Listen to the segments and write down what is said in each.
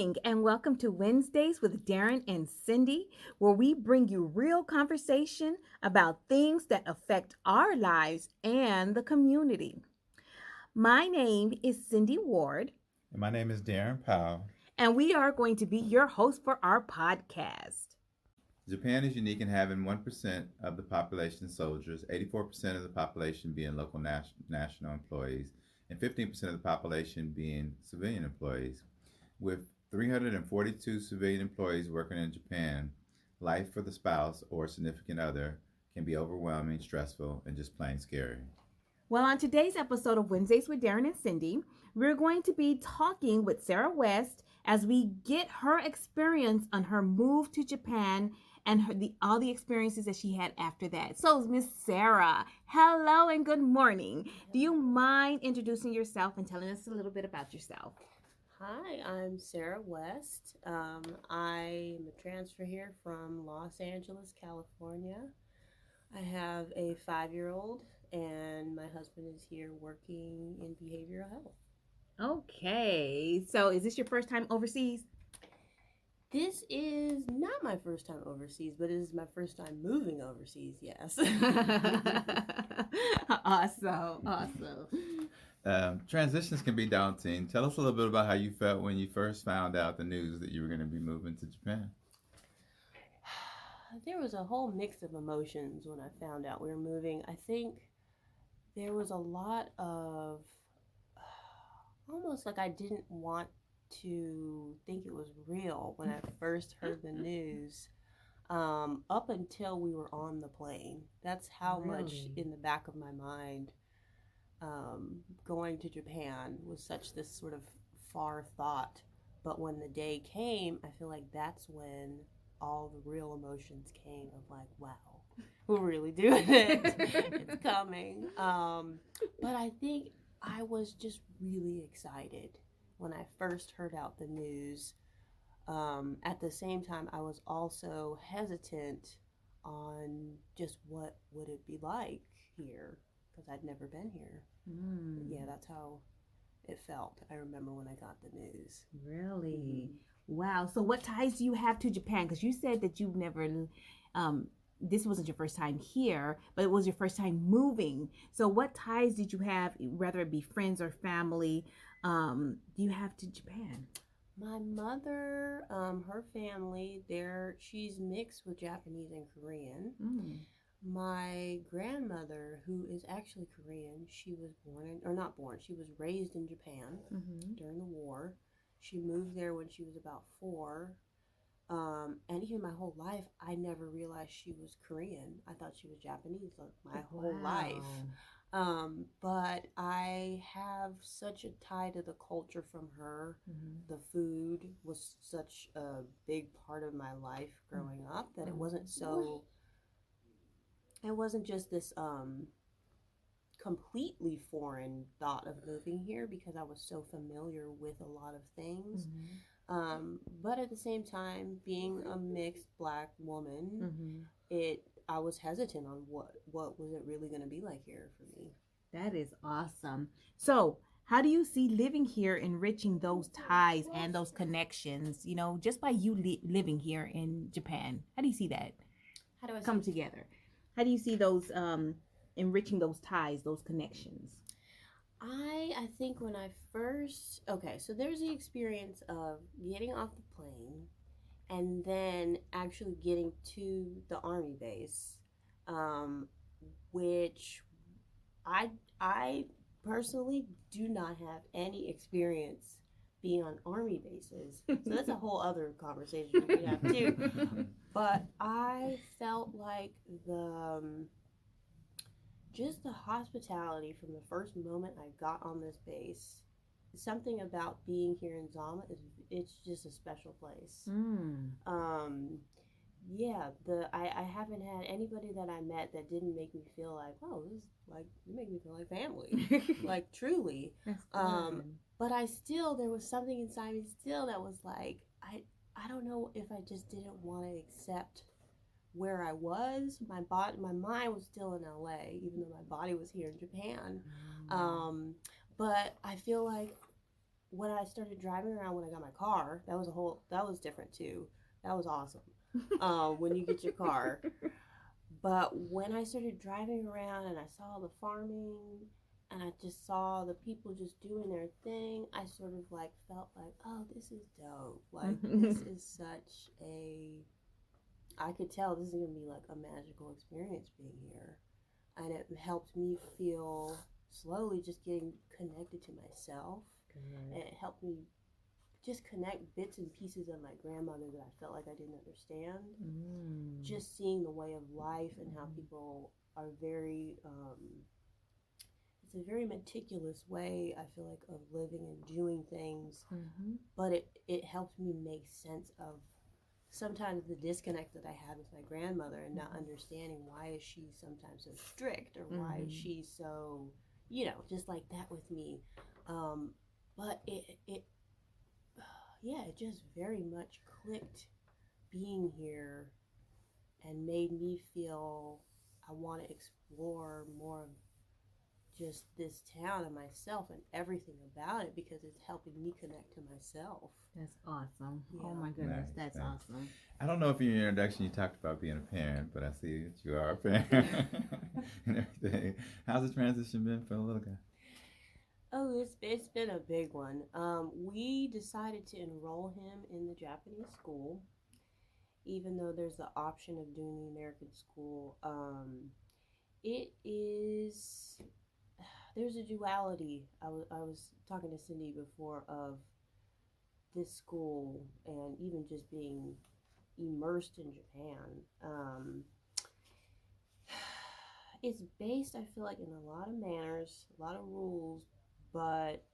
morning, and welcome to Wednesdays with Darren and Cindy, where we bring you real conversation about things that affect our lives and the community. My name is Cindy Ward, And my name is Darren Powell. and we are going to be your host for our podcast. Japan is unique in having 1% of the population soldiers, 84% of the population being local national employees, and 15% of the population being civilian employees. With 342 civilian employees working in Japan, life for the spouse or significant other can be overwhelming, stressful, and just plain scary. Well, on today's episode of Wednesdays with Darren and Cindy, we're going to be talking with Sarah West as we get her experience on her move to Japan and all the experiences that she had after that. So, Miss Sarah, hello and good morning. Do you mind introducing yourself and telling us a little bit about yourself? Hi, I'm Sarah West. I am a transfer here from Los Angeles, California. I have a 5-year-old, and my husband is here working in behavioral health. Okay, so is this your first time overseas? This is not my first time overseas, but it is my first time moving overseas, yes. Awesome. Transitions can be daunting. Tell us a little bit about how you felt when you first found out the news that you were going to be moving to Japan. There was a whole mix of emotions when I found out we were moving. I think there was a lot of almost like I didn't want to think it was real when I first heard the news. Up until we were on the plane, that's how much in the back of my mind going to Japan was such this sort of far thought. But when the day came, I feel like that's when all the real emotions came of like, wow, we're really doing it. It's coming. But I think I was just really excited when I first heard out the news. At the same time, I was also hesitant on just what would it be like here because I'd never been here. Yeah, that's how it felt. I remember when I got the news. Really? Wow. So what ties do you have to Japan? Because you said that you've never, this wasn't your first time here, but it was your first time moving. So what ties did you have, whether it be friends or family, do you have to Japan? My mother, her family, she's mixed with Japanese and Korean. My grandmother, who is actually Korean, she was she was raised in Japan during the war. She moved there when she was about 4. And even my whole life, I never realized she was Korean. I thought she was Japanese my whole life. But I have such a tie to the culture from her. The food was such a big part of my life growing up that it wasn't just this completely foreign thought of moving here because I was so familiar with a lot of things. But at the same time, being a mixed black woman, I was hesitant on what was it really going to be like here for me. That is awesome. So how do you see living here enriching those ties and those connections, just by you living here in Japan? How do you see that How do I come together? How do you see those enriching those ties, those connections? I think when I first, so there's the experience of getting off the plane and then actually getting to the army base, which I personally do not have any experience being on army bases. So that's a whole other conversation we have too. But I felt like just the hospitality from the first moment I got on this base. Something about being here in Zama it's just a special place. I haven't had anybody that I met that didn't make me feel like, oh, this is like, you make me feel like family. Like truly. But there was something inside me still that was like, I don't know if I just didn't want to accept where I was. My mind was still in LA, even though my body was here in Japan. But I feel like when I started driving around, when I got my car, that was different too. That was awesome. When you get your car. But when I started driving around and I saw the farming and I just saw the people just doing their thing, I sort of like felt like, oh, this is dope. Like, this is such a, I could tell this is going to be like a magical experience being here. And it helped me feel slowly just getting connected to myself. And it helped me just connect bits and pieces of my grandmother that I felt like I didn't understand. Just seeing the way of life and how people are very, it's a very meticulous way, I feel like, of living and doing things. But it helped me make sense of sometimes the disconnect that I had with my grandmother and not understanding why is she sometimes so strict or why is she so, just like that with me. But it just very much clicked being here and made me feel I want to explore more of just this town and myself and everything about it because it's helping me connect to myself. That's awesome. Yeah. Oh my goodness, Nice, that's nice. awesome. I don't know if in your introduction you talked about being a parent, but I see that you are a parent and everything. How's the transition been for the little guy? Oh, it's been a big one. We decided to enroll him in the Japanese school, even though there's the option of doing the American school. It is there's a duality. I was talking to Cindy before of this school and even just being immersed in Japan. It's based, I feel like, in a lot of manners, a lot of rules, but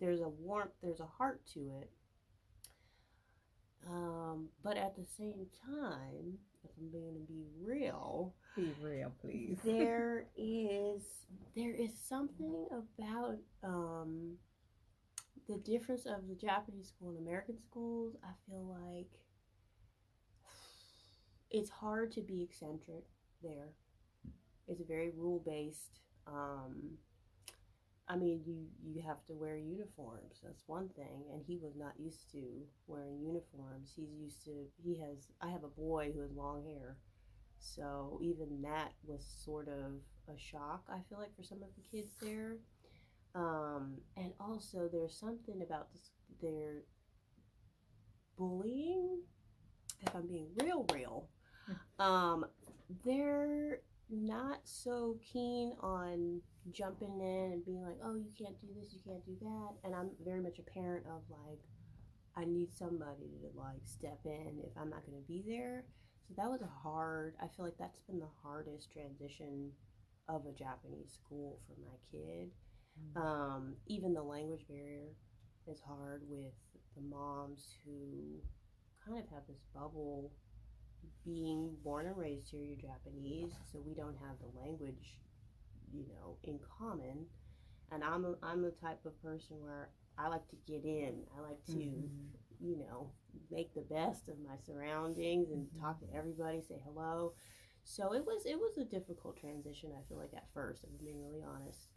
there's a warmth, there's a heart to it. But at the same time, if I'm going to be real, please. there is something about the difference of the Japanese school and American schools. I feel like it's hard to be eccentric there. It's very rule based. I mean, you have to wear uniforms. That's one thing, and he was not used to wearing uniforms. I have a boy who has long hair, so even that was sort of a shock, I feel like, for some of the kids there. And also, there's something about their bullying, if I'm being real. They're not so keen on jumping in and being like, oh, you can't do this, you can't do that. And I'm very much a parent of like, I need somebody to like step in if I'm not going to be there. So that was I feel like that's been the hardest transition of a Japanese school for my kid. Even the language barrier is hard with the moms who kind of have this bubble. Being born and raised here, you're Japanese, so we don't have the language, in common. And I'm the type of person where I like to get in. I like to, make the best of my surroundings and talk to everybody, say hello. So it was a difficult transition, I feel like, at first, if I'm being really honest.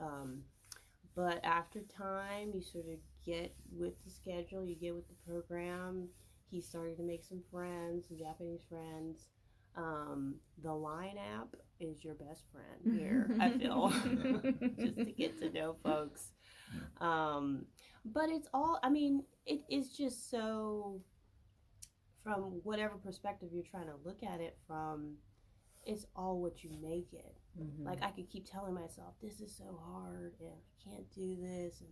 But after time, you sort of get with the schedule, you get with the program. He started to make some friends, some Japanese friends. The Line app is your best friend here, I feel, just to get to know folks. But it's all, I mean, it is just so, from whatever perspective you're trying to look at it from, it's all what you make it. Like, I could keep telling myself, this is so hard, and I can't do this, and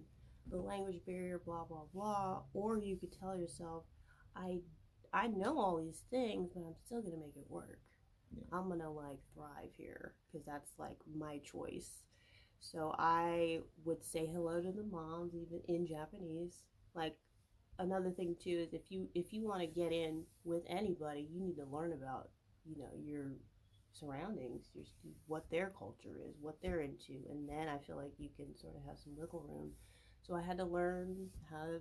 the language barrier, blah, blah, blah. Or you could tell yourself, I know all these things, but I'm still gonna make it work. Yeah. I'm gonna like thrive here because that's like my choice. So I would say hello to the moms, even in Japanese. Like, another thing too is if you want to get in with anybody, you need to learn about your surroundings, what their culture is, what they're into, and then I feel like you can sort of have some wiggle room. So I had to learn how to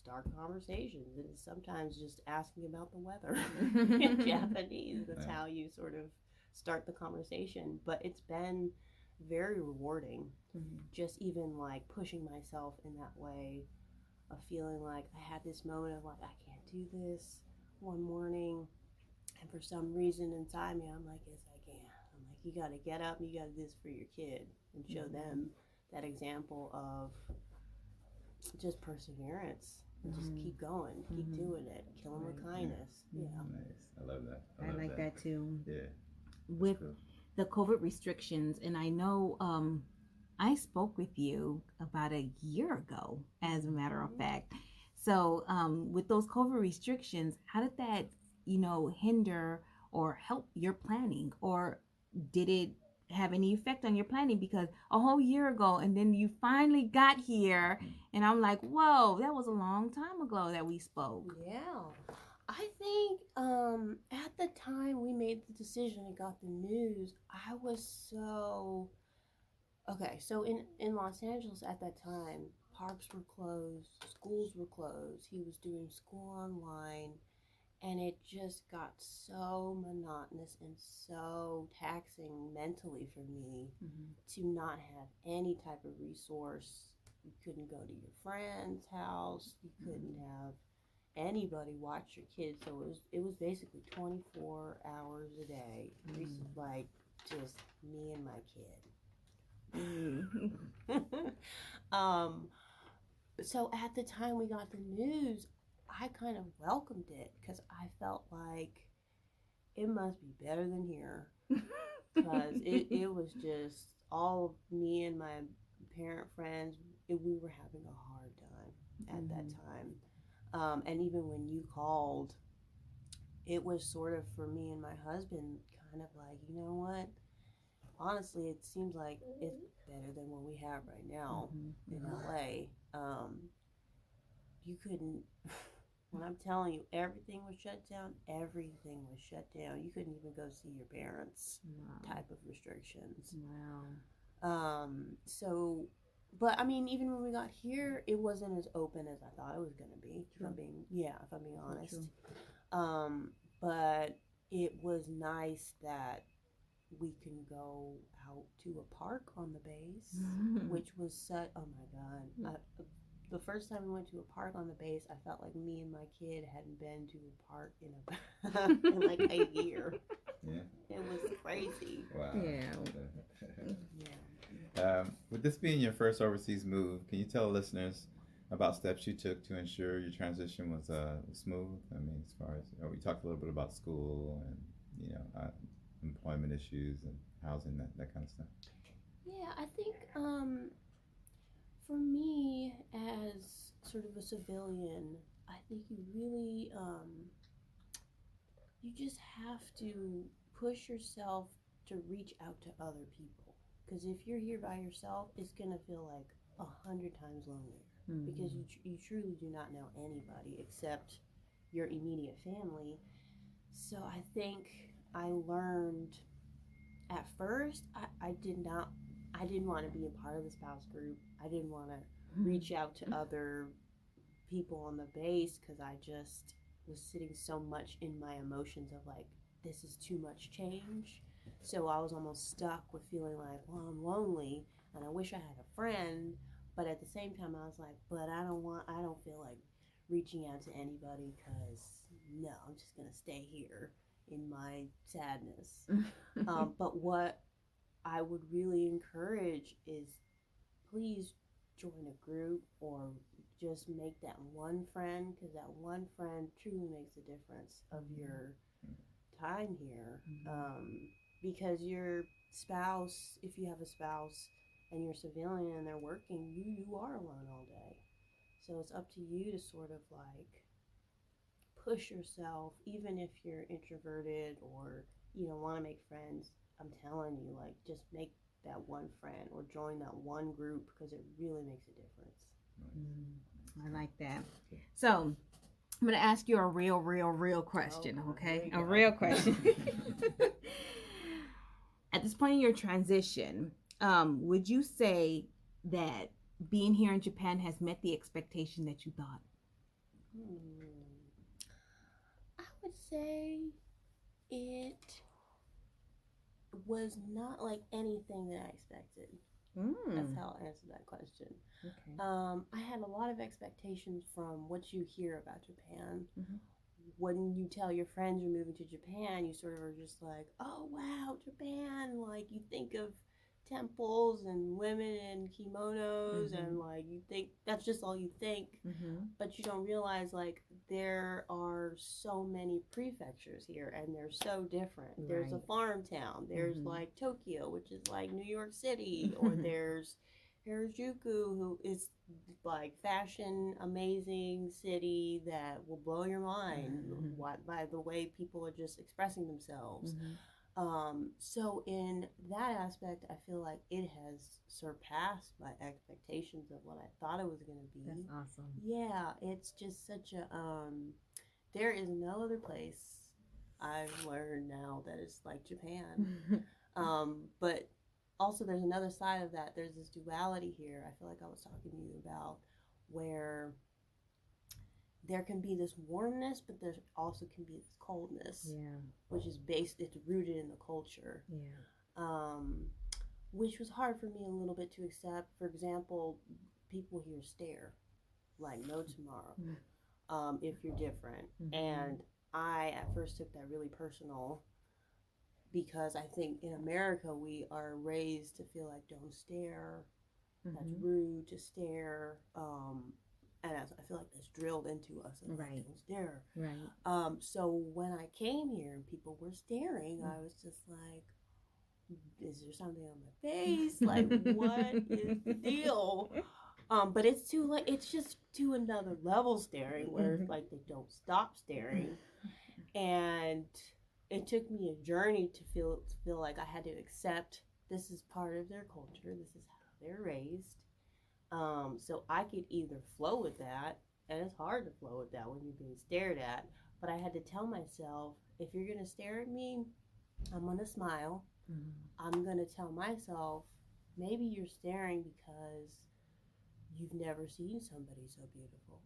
start conversations, and sometimes just asking about the weather in Japanese. That's how you sort of start the conversation. But it's been very rewarding. Mm-hmm. Just even like pushing myself in that way of feeling like I had this moment of like, I can't do this one morning. And for some reason inside me, I'm like, yes, I can. I'm like, you got to get up and you got to do this for your kid and show them that example of just perseverance and just keep going, keep doing it, kill them with kindness. Yeah. Nice. I love that. I like that too. Yeah. With Cool. the COVID restrictions, and I know I spoke with you about a year ago, as a matter of fact. So with those COVID restrictions, how did that, hinder or help your planning, or did it have any effect on your planning? Because a whole year ago, and then you finally got here, and I'm like, whoa, that was a long time ago that we spoke. Yeah. I think at the time we made the decision and got the news, I was so okay. So in Los Angeles at that time, parks were closed, schools were closed. He was doing school online, and it just got so monotonous and so taxing mentally for me to not have any type of resource. You couldn't go to your friend's house. You couldn't have anybody watch your kids. So it was basically 24 hours a day, like just me and my kid. So at the time we got the news, I kind of welcomed it because I felt like it must be better than here, because it was just all of me and my parent friends. We were having a hard time at that time. And even when you called, it was sort of for me and my husband kind of like, you know what? Honestly, it seems like it's better than what we have right now in LA. You couldn't, when I'm telling you, everything was shut down. Everything was shut down. You couldn't even go see your parents. Type of restrictions. So, but I mean, even when we got here, it wasn't as open as I thought it was going to be. If I'm being honest. But it was nice that we can go out to a park on the base, which was such, oh my God. The first time we went to a park on the base, I felt like me and my kid hadn't been to a park in like a year. Yeah. It was crazy. Wow. Yeah. With this being your first overseas move, can you tell listeners about steps you took to ensure your transition was smooth? I mean, as far as we talked a little bit about school and employment issues and housing, that kind of stuff. Yeah, I think for me as sort of a civilian, I think you really you just have to push yourself to reach out to other people, because if you're here by yourself, it's gonna feel like 100 times lonelier, because you truly do not know anybody except your immediate family. So I think I learned at first I didn't want to be a part of the spouse group. I didn't want to reach out to other people on the base, because I just was sitting so much in my emotions of like, this is too much change. So I was almost stuck with feeling like, well, I'm lonely and I wish I had a friend, but at the same time I was like, but I don't feel like reaching out to anybody, because no, I'm just gonna stay here in my sadness. But what I would really encourage is, please join a group or just make that one friend, because that one friend truly makes a difference of your time here. Because your spouse, if you have a spouse and you're civilian and they're working, you are alone all day. So it's up to you to sort of like push yourself, even if you're introverted or want to make friends. I'm telling you, like, just make that one friend or join that one group, because it really makes a difference. I like that. So I'm going to ask you a real question, okay? A real question. At this point in your transition, would you say that being here in Japan has met the expectation that you thought? I would say it was not like anything that I expected. That's how I'll answer that question. Okay. I had a lot of expectations from what you hear about Japan. Mm-hmm. When you tell your friends you're moving to Japan, you sort of are just like, oh wow, Japan. Like you think of temples and women in kimonos, and like you think that's just all you think, but you don't realize like there are so many prefectures here, and they're so different. Right. There's a farm town. There's like Tokyo, which is like New York City, or there's Harajuku, who is like fashion amazing city that will blow your mind by the way people are just expressing themselves. So in that aspect, I feel like it has surpassed my expectations of what I thought it was going to be. That's awesome. Yeah, it's just such a there is no other place I've learned now that it's like Japan. But also there's another side of that. There's this duality here. I feel like I was talking to you about where there can be this warmness, but there also can be this coldness. Yeah. Which is it's rooted in the culture. Yeah. Which was hard for me a little bit to accept. For example, people here stare like no tomorrow if you're different. And I at first took that really personal, because I think in America we are raised to feel like don't stare, that's rude to stare, and I feel like that's drilled into us. Right. Like, don't stare. Right. So when I came here and people were staring, I was just like, is there something on my face? Like, what is the deal? But it's just to another level staring, where it's like they don't stop staring. And it took me a journey to feel like I had to accept this is part of their culture. This is how they're raised. So I could either flow with that, and it's hard to flow with that when you're being stared at, but I had to tell myself, if you're going to stare at me, I'm going to smile. I'm going to tell myself, maybe you're staring because you've never seen somebody so beautiful.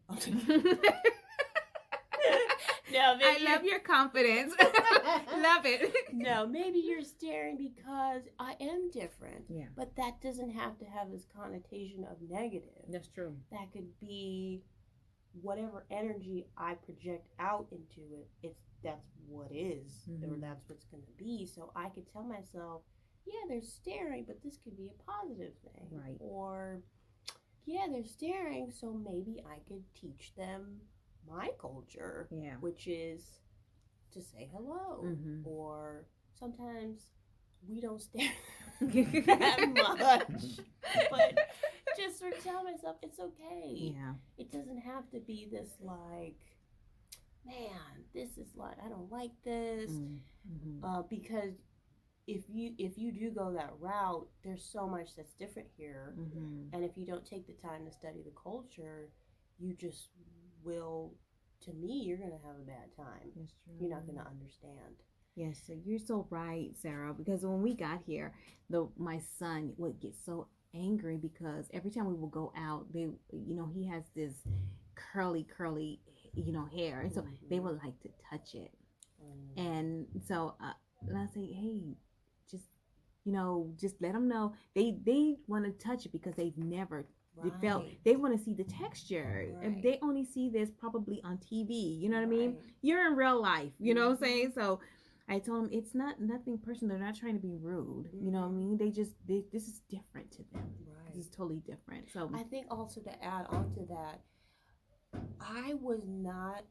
No, I love your confidence. Love it. No, maybe you're staring because I am different. Yeah. But that doesn't have to have this connotation of negative. That's true. That could be whatever energy I project out into it. That's what is, or that's what's going to be. So I could tell myself, yeah, they're staring, but this could be a positive thing. Right. Or, yeah, they're staring, so maybe I could teach them my culture, which is to say hello. Or sometimes we don't stare that much, but just sort of tell myself it's okay. Yeah, it doesn't have to be this like, man, this is like, I don't like this. Because if you do go that route, there's so much that's different here, and if you don't take the time to study the culture, you just will, to me, you're going to have a bad time. That's true. You're not going to understand. Yes, so you're so right, Sarah, because when we got here, my son would get so angry because every time we would go out, he has this curly, hair, and so they would like to touch it. And so and I say, hey, just let them know they want to touch it because they've never they want to see the texture. If they only see this probably on TV, you know what I mean? You're in real life, you know what I'm saying? So I told them it's nothing personal. They're not trying to be rude, you know what I mean? This is different to them. This is totally different. So I think also to add on to that, I was not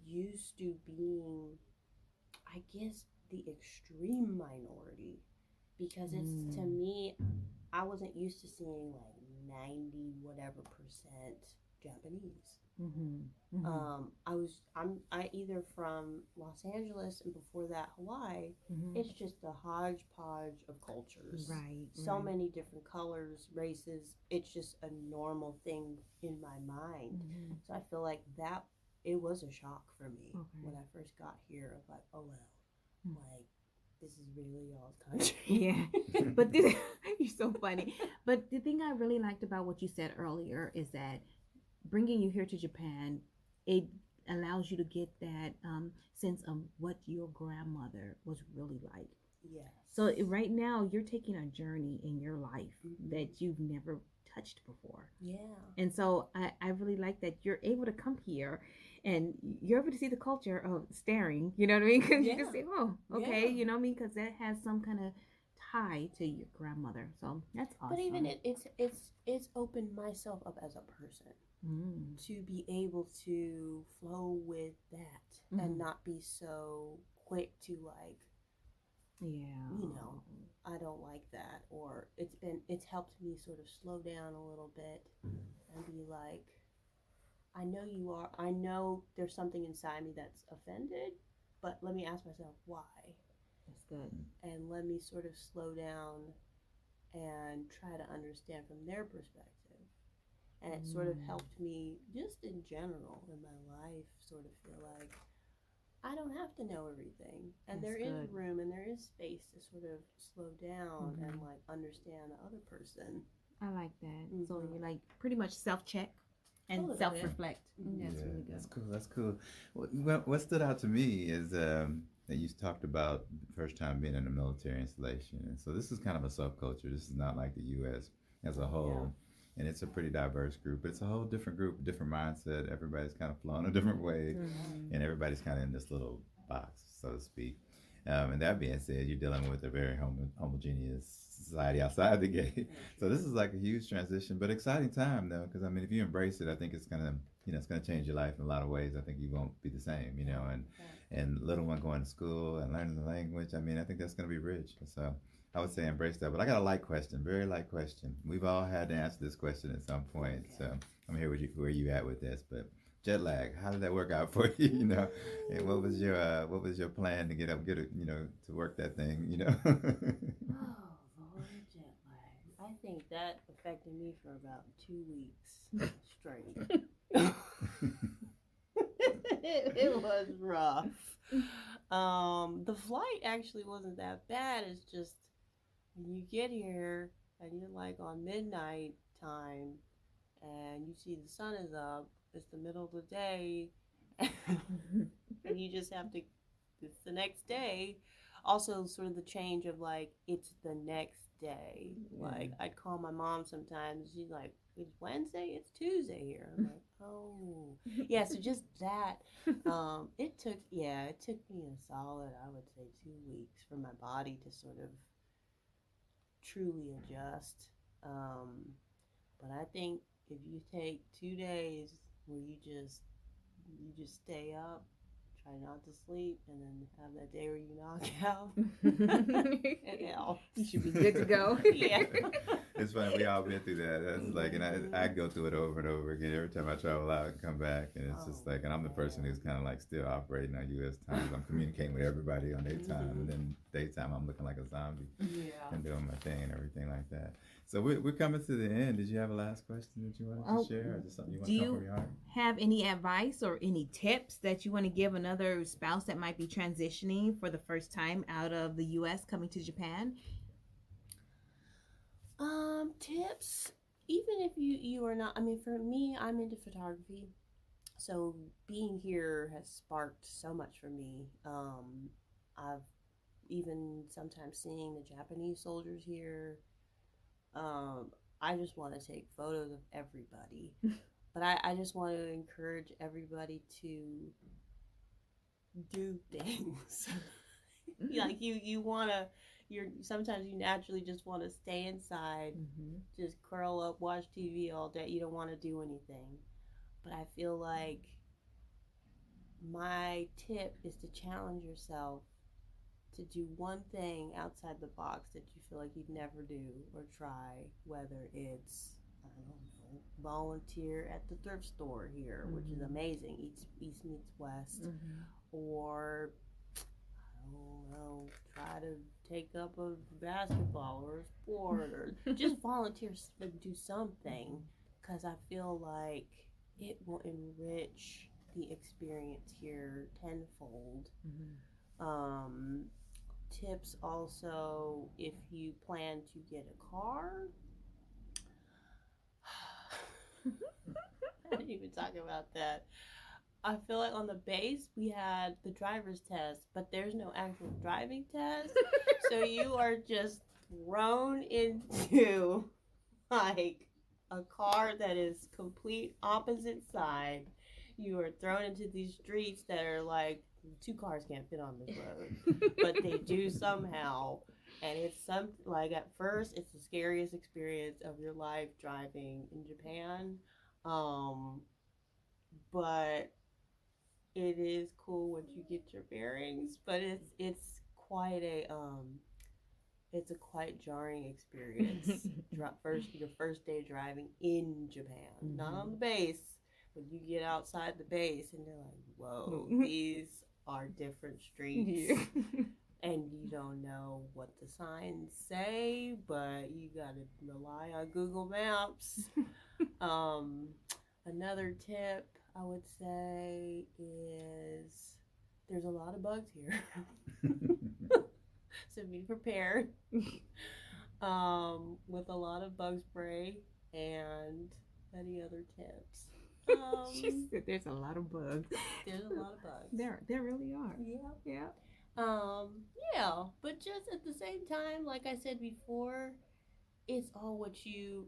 used to being, I guess, the extreme minority, because it's, to me, I wasn't used to seeing like 90 whatever percent Japanese. I'm either from Los Angeles, and before that Hawaii. It's just a hodgepodge of cultures. So many different colors, races. It's just a normal thing in my mind. So I feel like that it was a shock for me when I first got here. Of like, oh wow, like, this is really y'all's country. Yeah, but you're so funny. But the thing I really liked about what you said earlier is that bringing you here to Japan, it allows you to get that sense of what your grandmother was really like. Yes. So right now you're taking a journey in your life that you've never touched before. Yeah. And so I really like that you're able to come here and you're able to see the culture of staring, you know what I mean? Because you can say, oh, okay, Yeah. you know what I mean? Because that has some kind of tie to your grandmother. So that's awesome. But even it's opened myself up as a person to be able to flow with that and not be so quick to like, yeah, you know, I don't like that, or it's helped me sort of slow down a little bit and be like, I know there's something inside me that's offended, but let me ask myself why. That's good. And let me sort of slow down and try to understand from their perspective. And it sort of helped me just in general in my life sort of feel like I don't have to know everything. And That's there is good. room and there is space to sort of slow down and like understand the other person. I like that. So you like pretty much self-check and Totally. self-reflect. That's Yeah, really good. that's cool. That's cool. What stood out to me is that you talked about the first time being in a military installation, and so this is kind of a subculture. This is not like the U.S. as a whole, and it's a pretty diverse group. But it's a whole different group, different mindset. Everybody's kind of flowing a different way, and everybody's kind of in this little box, so to speak. And that being said, you're dealing with a very homogeneous society outside the gate. So this is like a huge transition, but exciting time though, because I mean, if you embrace it, I think it's gonna, it's gonna change your life in a lot of ways. I think you won't be the same, and little one going to school and learning the language. I mean, I think that's gonna be rich. So I would say embrace that. But I got a light question, very light question. We've all had to answer this question at some point. So I'm here with you, where you at with this, but jet lag. How did that work out for you? And what was your plan to get up, get it, to work that thing? Oh, Lord, jet lag. I think that affected me for about 2 weeks straight. It was rough. The flight actually wasn't that bad. It's just when you get here and you're like on midnight time and you see the sun is up, it's the middle of the day, and you just have to, it's the next day. Also, sort of the change of like, it's the next day. Like, I'd call my mom sometimes, she's like, it's Wednesday, it's Tuesday here. I'm like, oh. Yeah, so just that. It took me a solid, I would say, 2 weeks for my body to sort of truly adjust. But I think if you take 2 days where you just stay up, try not to sleep, and then have that day where you knock out, it helps. You should be good to go. Yeah. It's funny. We all been through that. That's like, and I go through it over and over again every time I travel out and come back, and it's just like, and I'm the person who's kind of like still operating on U.S. time. I'm communicating with everybody on their time, and then daytime I'm looking like a zombie and doing my thing and everything like that. So we're coming to the end. Did you have a last question that you wanted to share, or just something you want to come from your heart? Have any advice or any tips that you want to give another spouse that might be transitioning for the first time out of the U.S. coming to Japan? Tips. Even if you are not, I mean, for me, I'm into photography, so being here has sparked so much for me. I've even sometimes seeing the Japanese soldiers here. I just want to take photos of everybody, but I just want to encourage everybody to do things. Like you want to, sometimes you naturally just want to stay inside, just curl up, watch TV all day. You don't want to do anything. But I feel like my tip is to challenge yourself to do one thing outside the box that you feel like you'd never do or try, whether it's, I don't know, volunteer at the thrift store here, which is amazing, East meets West, or I don't know, try to take up a basketball or a sport, or just volunteer and do something, because I feel like it will enrich the experience here tenfold. Tips also, if you plan to get a car, I didn't even talk about that. I feel like on the base we had the driver's test, but there's no actual driving test. So you are just thrown into like a car that is complete opposite side. You are thrown into these streets that are like two cars can't fit on this road, but they do somehow. And it's like at first it's the scariest experience of your life driving in Japan. Um, but it is cool once you get your bearings, but it's quite a it's a quite jarring experience. Your first day driving in Japan, not on the base. When you get outside the base and you're like, whoa, these are different streets. Yeah. And you don't know what the signs say, but you gotta rely on Google Maps. Another tip I would say is there's a lot of bugs here. So be prepared with a lot of bug spray and any other tips. She said there's a lot of bugs. There's a lot of bugs. There really are. Yeah. Yeah. Yeah, but just at the same time, like I said before, it's all what you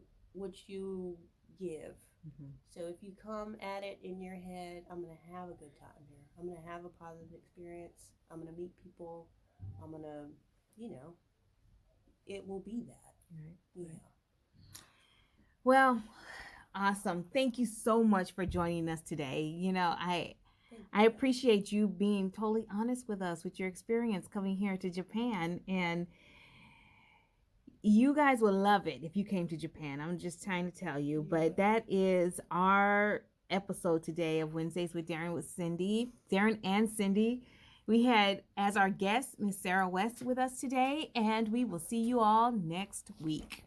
give. Mm-hmm. So if you come at it in your head, I'm gonna have a good time here. I'm gonna have a positive experience. I'm gonna meet people. I'm gonna, it will be that. Right. Yeah. Well, awesome. Thank you so much for joining us today. I appreciate you being totally honest with us with your experience coming here to Japan, and you guys will love it if you came to Japan. I'm just trying to tell you. But that is our episode today of Wednesdays with Darren and Cindy. We had as our guest Miss Sarah West with us today, and we will see you all next week.